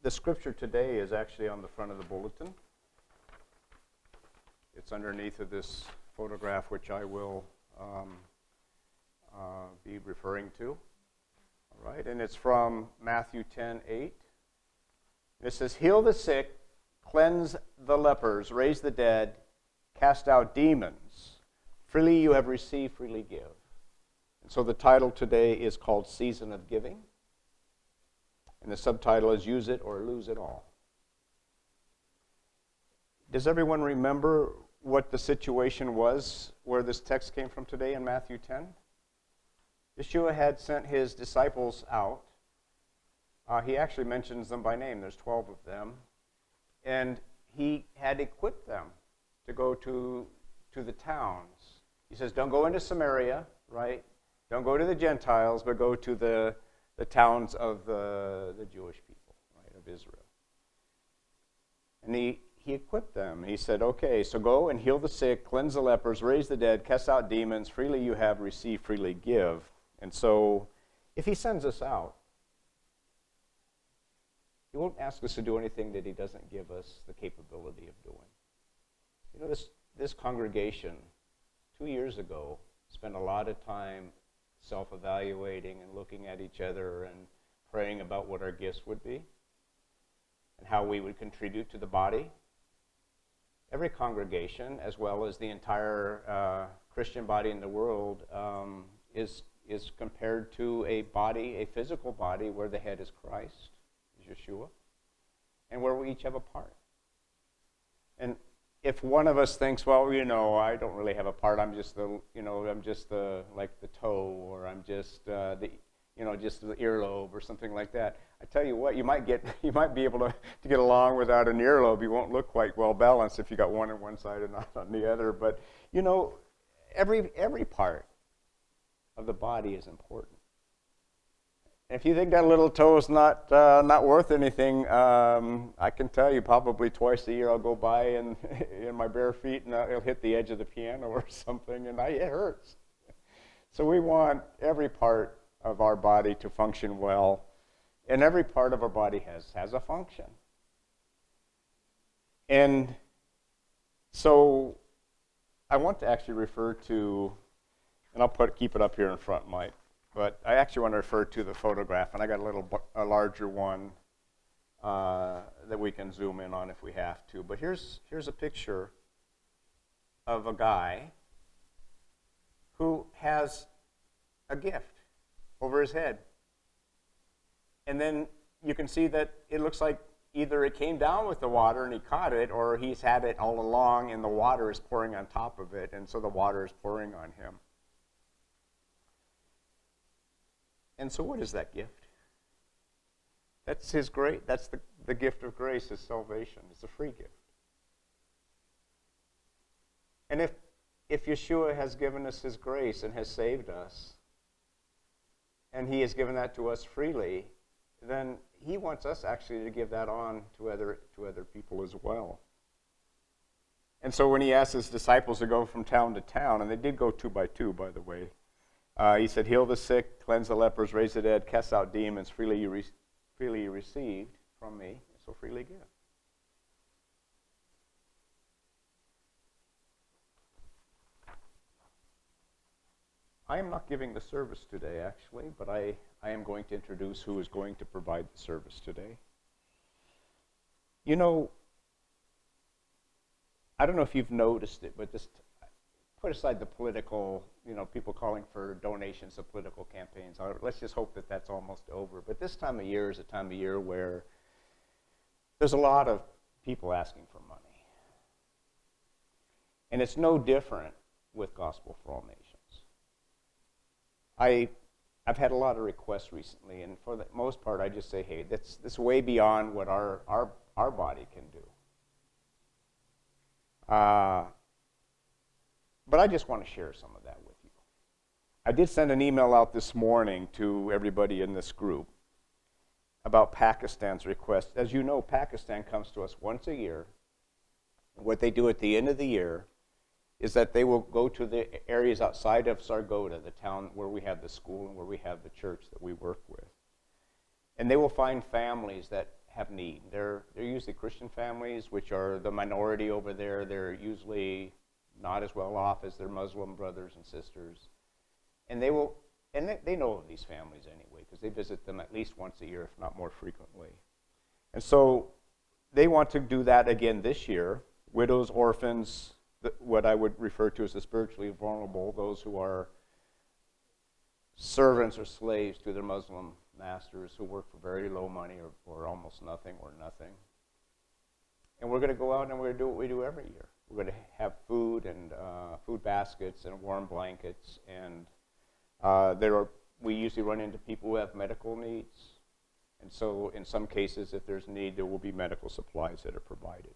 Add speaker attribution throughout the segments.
Speaker 1: The scripture today is actually on the front of the bulletin. It's underneath of this photograph, which I will be referring to. All right, and it's from Matthew 10:8. It says, "Heal the sick, cleanse the lepers, raise the dead, cast out demons. Freely you have received, freely give." And so the title today is called Season of Giving. And the subtitle is Use It or Lose It All. Does everyone remember what the situation was where this text came from today in Matthew 10? Yeshua had sent his disciples out. He actually mentions them by name. There's 12 of them. And he had equipped them to go to the towns. He says, don't go into Samaria, right? Don't go to the Gentiles, but go to the towns of the Jewish people, right, of Israel. And he equipped them. He said, okay, so go and heal the sick, cleanse the lepers, raise the dead, cast out demons. Freely you have received, freely give. And so if he sends us out, he won't ask us to do anything that he doesn't give us the capability of doing. You know, this congregation 2 years ago spent a lot of time self-evaluating and looking at each other and praying about what our gifts would be and how we would contribute to the body. Every congregation, as well as the entire Christian body in the world, is compared to a body, a physical body, where the head is Christ, is Yeshua, and where we each have a part. And if one of us thinks, well, you know, I don't really have a part, I'm just the like the toe, or I'm just just the earlobe or something like that. I tell you what, you might be able to get along without an earlobe. You won't look quite well balanced if you got one on one side and not on the other. But you know, every part of the body is important. If you think that little toe is not worth anything, I can tell you probably twice a year I'll go by and in my bare feet and it'll hit the edge of the piano or something, and it hurts. So we want every part of our body to function well, and every part of our body has a function. And so I want to actually refer to, and I'll keep it up here in front, Mike. But I actually want to refer to the photograph, and I got a larger one that we can zoom in on if we have to. But here's a picture of a guy who has a gift over his head. And then you can see that it looks like either it came down with the water and he caught it, or he's had it all along and the water is pouring on top of it, and so the water is pouring on him. And so what is that gift? That's his grace. That's the gift of grace, is salvation. It's a free gift. And if Yeshua has given us his grace and has saved us, and he has given that to us freely, then he wants us actually to give that on to other people as well. And so when he asked his disciples to go from town to town, and they did go 2 by 2, by the way, he said, heal the sick, cleanse the lepers, raise the dead, cast out demons. Freely you received from me, so freely give. I am not giving the service today, actually, but I am going to introduce who is going to provide the service today. You know, I don't know if you've noticed it, but this put aside the political, people calling for donations to political campaigns. Let's just hope that that's almost over. But this time of year is a time of year where there's a lot of people asking for money. And it's no different with Gospel for All Nations. I've had a lot of requests recently, and for the most part, I just say, hey, that's way beyond what our body can do. But I just want to share some of that with you. I did send an email out this morning to everybody in this group about Pakistan's request. As you know, Pakistan comes to us once a year. What they do at the end of the year is that they will go to the areas outside of Sargodha, the town where we have the school and where we have the church that we work with. And they will find families that have need. They're usually Christian families, which are the minority over there. They're usually not as well off as their Muslim brothers and sisters. And they know of these families anyway, because they visit them at least once a year, if not more frequently. And so they want to do that again this year. Widows, orphans, what I would refer to as the spiritually vulnerable, those who are servants or slaves to their Muslim masters who work for very low money or almost nothing or nothing. And we're going to go out and we're going to do what we do every year. We're going to have food and food baskets and warm blankets. And we usually run into people who have medical needs. And so in some cases, if there's need, there will be medical supplies that are provided.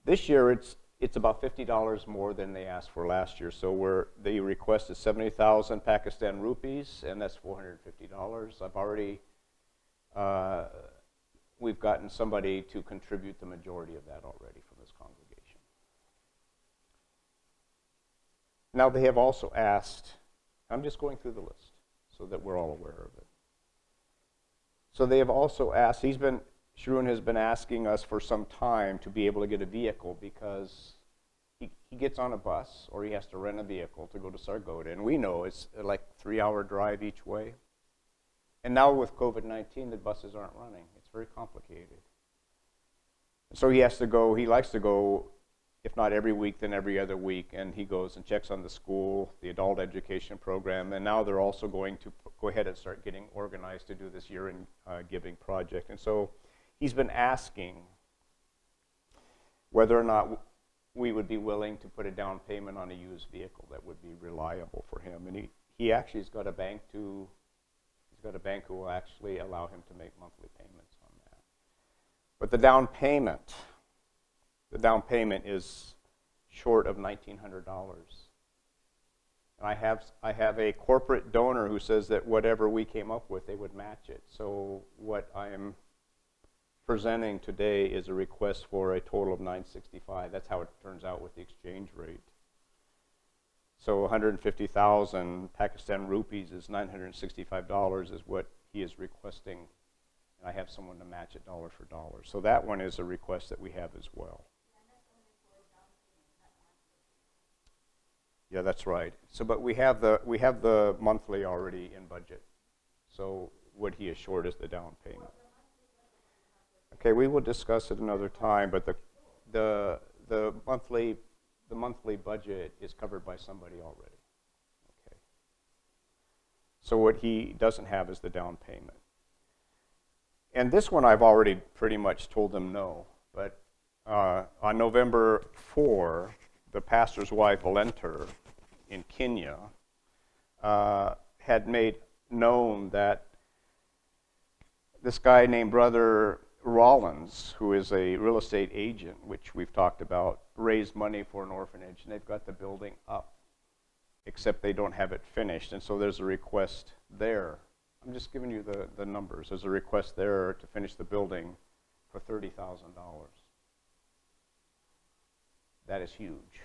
Speaker 1: This year, it's about $50 more than they asked for last year. So the request is 70,000 Pakistan rupees, and that's $450. I've already, we've gotten somebody to contribute the majority of that already from this congregation. Now they have also asked, I'm just going through the list so that we're all aware of it. So they have also asked, Sharun has been asking us for some time to be able to get a vehicle because he gets on a bus or he has to rent a vehicle to go to Sargodha. And we know it's like a 3-hour drive each way. And now with COVID-19, the buses aren't running. It's very complicated. So he likes to go, if not every week, then every other week. And he goes and checks on the school, the adult education program. And now they're also going to go ahead and start getting organized to do this year-end giving project. And so he's been asking whether or not we would be willing to put a down payment on a used vehicle that would be reliable for him. And he actually has got a bank who will actually allow him to make monthly payments on that. But the down payment is short of $1,900. And I have a corporate donor who says that whatever we came up with, they would match it. So what I am presenting today is a request for a total of $965. That's how it turns out with the exchange rate. So 150,000 Pakistan rupees is $965 is what he is requesting. And I have someone to match it dollar for dollar. So that one is a request that we have as well. Yeah, that's right. So, but we have the monthly already in budget. So what he is short is the down payment. Okay, we will discuss it another time. But the monthly budget is covered by somebody already. Okay. So what he doesn't have is the down payment. And this one I've already pretty much told them no. But on November 4. The pastor's wife, Valenter, in Kenya, had made known that this guy named Brother Rollins, who is a real estate agent, which we've talked about, raised money for an orphanage, and they've got the building up, except they don't have it finished. And so there's a request there. I'm just giving you the numbers. There's a request there to finish the building for $30,000. That is huge.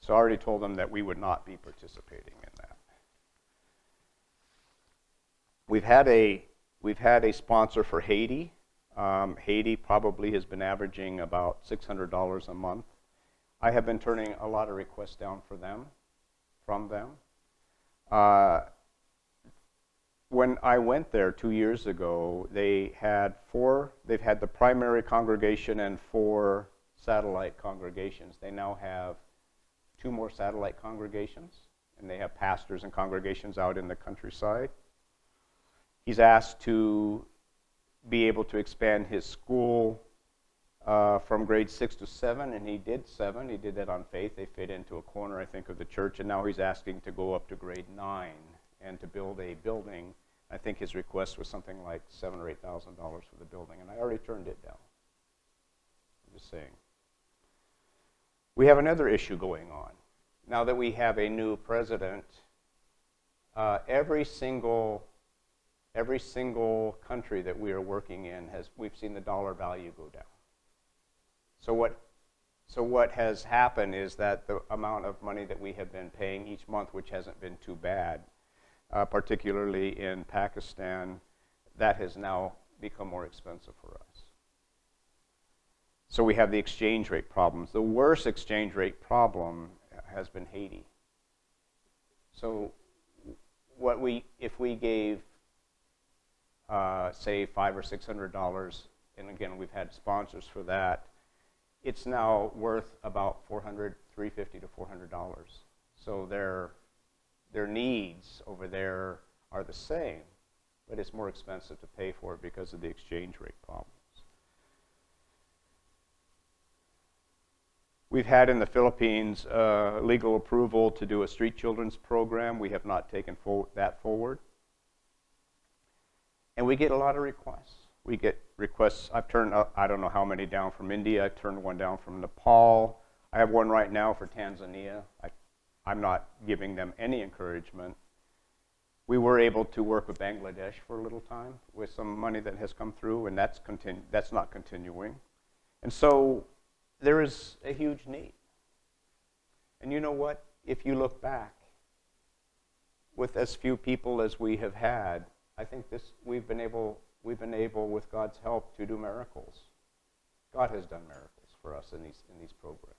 Speaker 1: So I already told them that we would not be participating in that. We've had a sponsor for Haiti. Haiti probably has been averaging about $600 a month. I have been turning a lot of requests down from them. When I went there 2 years ago, they've had the primary congregation and 4 satellite congregations. They now have 2 more satellite congregations, and they have pastors and congregations out in the countryside. He's asked to be able to expand his school from grade 6 to 7, and he did 7. He did that on faith. They fit into a corner, I think, of the church, and now he's asking to go up to grade 9 and to build a building. I think his request was something like $7,000 or $8,000 for the building, and I already turned it down. I'm just saying. We have another issue going on. Now that we have a new president, every single country that we are working in we've seen the dollar value go down. So what has happened is that the amount of money that we have been paying each month, which hasn't been too bad, particularly in Pakistan, that has now become more expensive for us. So we have the exchange rate problems. The worst exchange rate problem has been Haiti. So if we gave, say, $500 or $600, and again, we've had sponsors for that, it's now worth about $350 to $400. So their needs over there are the same, but it's more expensive to pay for it because of the exchange rate problems. We've had in the Philippines legal approval to do a street children's program. We have not taken that forward. And we get a lot of requests. We get requests. I've turned, I don't know how many down from India. I turned one down from Nepal. I have one right now for Tanzania. I'm not giving them any encouragement. We were able to work with Bangladesh for a little time with some money that has come through, and that's not continuing. And so there is a huge need. And you know what? If you look back, with as few people as we have had, I think we've been able, with God's help, to do miracles. God has done miracles for us in these programs.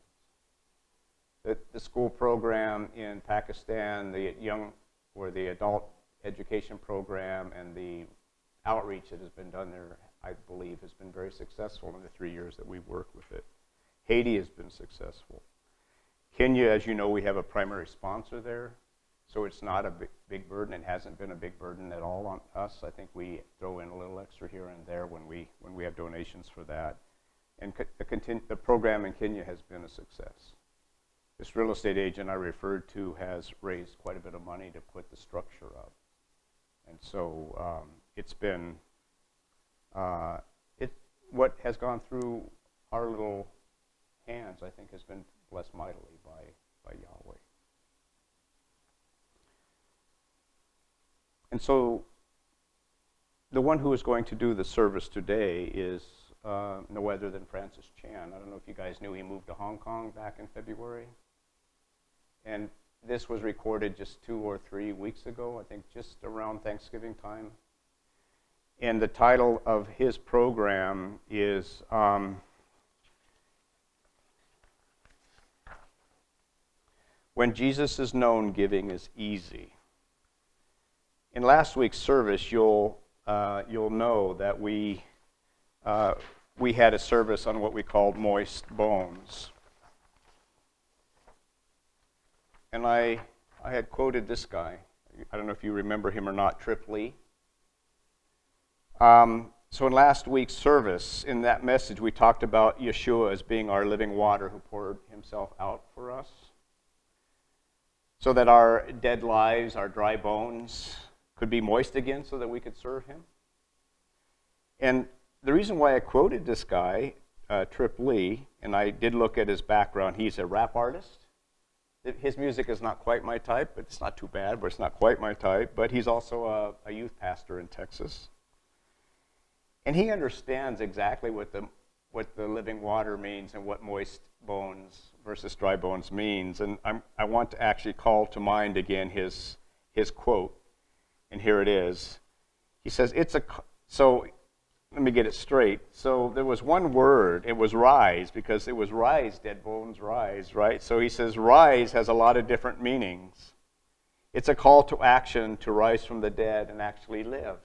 Speaker 1: The school program in Pakistan, the adult education program, and the outreach that has been done there, I believe, has been very successful in the 3 years that we've worked with it. Haiti has been successful. Kenya, as you know, we have a primary sponsor there, so it's not a big burden. It hasn't been a big burden at all on us. I think we throw in a little extra here and there when we have donations for that. And the program in Kenya has been a success. This real estate agent I referred to has raised quite a bit of money to put the structure up. And so it's been, what has gone through our little hands, I think, has been blessed mightily by Yahweh. And so the one who is going to do the service today is no other than Francis Chan. I don't know if you guys knew he moved to Hong Kong back in February. And this was recorded just 2 or 3 weeks ago, I think just around Thanksgiving time. And the title of his program is When Jesus is Known, Giving is Easy. In last week's service, you'll know that we had a service on what we called moist bones. And I had quoted this guy. I don't know if you remember him or not, Trip Lee. So in last week's service, in that message, we talked about Yeshua as being our living water who poured himself out for us, so that our dead lives, our dry bones, could be moist again so that we could serve him. And the reason why I quoted this guy, Trip Lee, and I did look at his background, he's a rap artist. His music is not quite my type, but it's not too bad, but it's not quite my type. But he's also a youth pastor in Texas. And he understands exactly what the living water means and what moist bones versus dry bones means. And I want to actually call to mind again his quote. And here it is. He says, so let me get it straight. So there was one word, it was rise, because it was rise, dead bones rise, right? So he says rise has a lot of different meanings. It's a call to action to rise from the dead and actually live.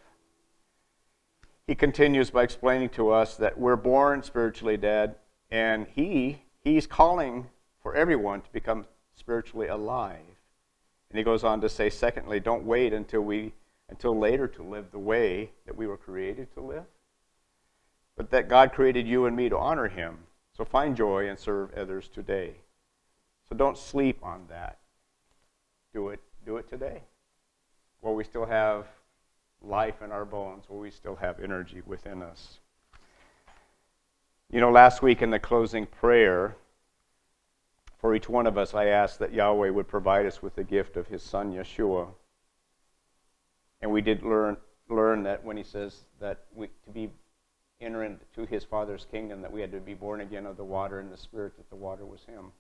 Speaker 1: He continues by explaining to us that we're born spiritually dead, and he's calling for everyone to become spiritually alive. And he goes on to say, secondly, don't wait until later to live the way that we were created to live, but that God created you and me to honor him. So find joy and serve others today. So don't sleep on that. Do it today, while we still have life in our bones, while we still have energy within us. You know, last week in the closing prayer, for each one of us, I asked that Yahweh would provide us with the gift of his son, Yeshua. And we did learn that when he says that to be enter into his Father's kingdom, that we had to be born again of the water and the Spirit, that the water was him.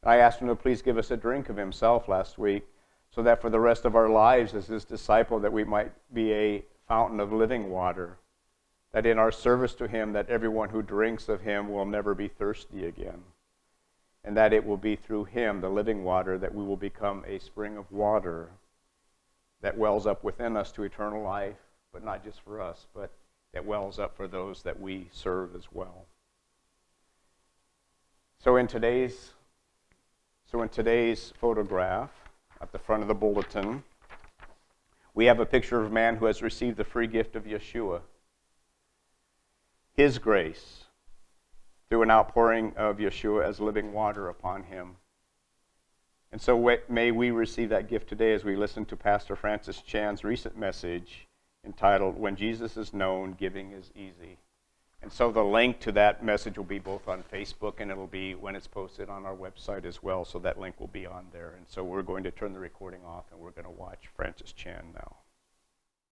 Speaker 1: I asked him to please give us a drink of himself last week, so that for the rest of our lives as his disciple, that we might be a fountain of living water, that in our service to him, that everyone who drinks of him will never be thirsty again, and that it will be through him, the living water, that we will become a spring of water that wells up within us to eternal life, but not just for us, but that wells up for those that we serve as well. So in today's photograph at the front of the bulletin, we have a picture of a man who has received the free gift of Yeshua, his grace, through an outpouring of Yeshua as living water upon him. And so may we receive that gift today as we listen to Pastor Francis Chan's recent message entitled, When Jesus is Known, Giving is Easy. And so the link to that message will be both on Facebook and it'll be when it's posted on our website as well, so that link will be on there. And so we're going to turn the recording off and we're going to watch Francis Chan now.